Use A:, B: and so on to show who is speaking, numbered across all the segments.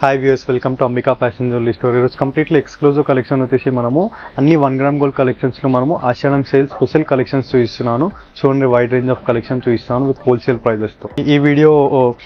A: Hi viewers, welcome to Ambika fashion jewellery store. ఈరోజు completely exclusive collection వచ్చేసి మనము అన్ని 1 గ్రామ్ గోల్డ్ కలెక్షన్స్లో మనము ఆషాఢం సేల్ స్పెషల్ కలెక్షన్స్ చూపిస్తున్నాను. చూడండి, వైడ్ రేంజ్ ఆఫ్ కలెక్షన్ చూపిస్తాను విత్ హోల్సేల్ ప్రైజెస్తో. ఈ వీడియో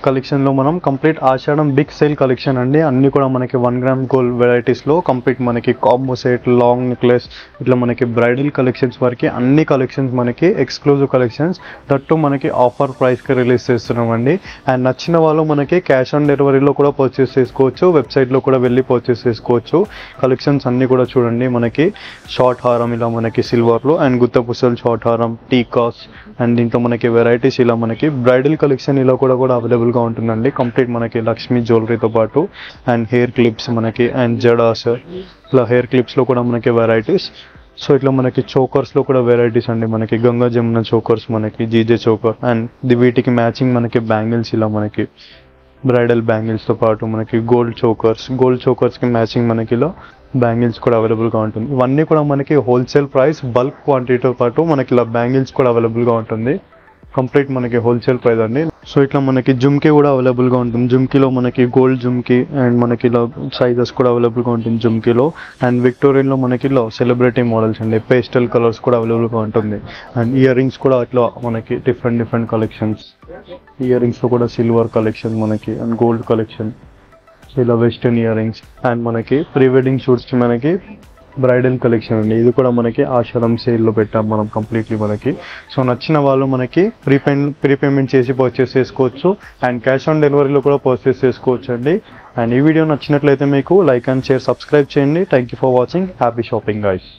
A: కలెక్షన్లో మనం కంప్లీట్ ఆషాఢం బిగ్ సేల్ కలెక్షన్ అండి. అన్ని కూడా మనకి 1 గ్రామ్ గోల్డ్ వెరైటీస్లో కంప్లీట్ మనకి కాంబో సెట్, లాంగ్ నెక్లెస్, ఇట్లా మనకి బ్రైడల్ కలెక్షన్స్ వరకు అన్ని కలెక్షన్స్ మనకి ఎక్స్క్లూజివ్ కలెక్షన్స్ దట్టు మనకి ఆఫర్ ప్రైస్కి రిలీజ్ చేస్తున్నామండి. అండ్ నచ్చిన వాళ్ళు మనకి క్యాష్ ఆన్ డెలివరీలో కూడా పర్చేస్ చేసుకోవచ్చు, వెబ్సైట్లో కూడా వెళ్ళి పర్చేస్ చేసుకోవచ్చు. కలెక్షన్స్ అన్నీ కూడా చూడండి, మనకి షార్ట్ హారం ఇలా మనకి సిల్వర్లో అండ్ గుత్తపుసలు షార్ట్ హారం, టీకాస్ అండ్ దీంట్లో మనకి వెరైటీస్ ఇలా మనకి బ్రైడల్ కలెక్షన్ ఇలా కూడా అవైలబుల్గా ఉంటుందండి. కంప్లీట్ మనకి లక్ష్మీ జ్యువెలరీతో పాటు అండ్ హెయిర్ క్లిప్స్ మనకి అండ్ జడాస్, ఇలా హెయిర్ క్లిప్స్లో కూడా మనకి వెరైటీస్. సో ఇట్లా మనకి చోకర్స్లో కూడా వెరైటీస్ అండి. మనకి గంగా జమున చోకర్స్, మనకి జీజే చోకర్ అండ్ వీటికి మ్యాచింగ్ మనకి బ్యాంగిల్స్ ఇలా మనకి బ్రైడల్ బ్యాంగిల్స్తో పాటు మనకి గోల్డ్ చోకర్స్కి మ్యాచింగ్ మనకి ఇలా బ్యాంగిల్స్ కూడా అవైలబుల్గా ఉంటుంది. ఇవన్నీ కూడా మనకి హోల్సేల్ ప్రైస్, బల్క్ క్వాంటిటీతో పాటు మనకి ఇలా బ్యాంగిల్స్ కూడా అవైలబుల్గా ఉంటుంది. కంప్లీట్ మనకి హోల్సేల్ ప్రైస్ అండి. సో ఇట్లా మనకి జుమ్కీ కూడా అవైలబుల్గా ఉంటుంది. జుమ్కీలో మనకి గోల్డ్ జుమ్కీ అండ్ మనకి ఇలా సైజెస్ కూడా అవైలబుల్గా ఉంటుంది జుమ్కీలో. అండ్ విక్టోరియన్లో మనకి ఇలా సెలబ్రిటీ మోడల్స్ అండి, పేస్టల్ కలర్స్ కూడా అవైలబుల్గా ఉంటుంది. అండ్ ఇయర్ రింగ్స్ కూడా అట్లా మనకి డిఫరెంట్ కలెక్షన్స్. ఇయర్ రింగ్స్లో కూడా సిల్వర్ కలెక్షన్ మనకి అండ్ గోల్డ్ కలెక్షన్, ఇలా వెస్టర్న్ ఇయర్ రింగ్స్ అండ్ మనకి ప్రీ వెడ్డింగ్ షూట్స్కి మనకి బ్రైడల్ కలెక్షన్ అండి. ఇది కూడా మనకి ఆషాఢం సేల్లో పెట్టాం మనం కంప్లీట్లీ మనకి. సో నచ్చిన వాళ్ళు మనకి ప్రీపేమెంట్ చేసి పర్చేస్ చేసుకోవచ్చు అండ్ క్యాష్ ఆన్ డెలివరీలో కూడా పర్చేస్ చేసుకోవచ్చు అండి. అండ్ ఈ వీడియో నచ్చినట్లయితే మీకు లైక్ అండ్ షేర్, సబ్స్క్రైబ్ చేయండి. Thank you for watching. Happy shopping guys.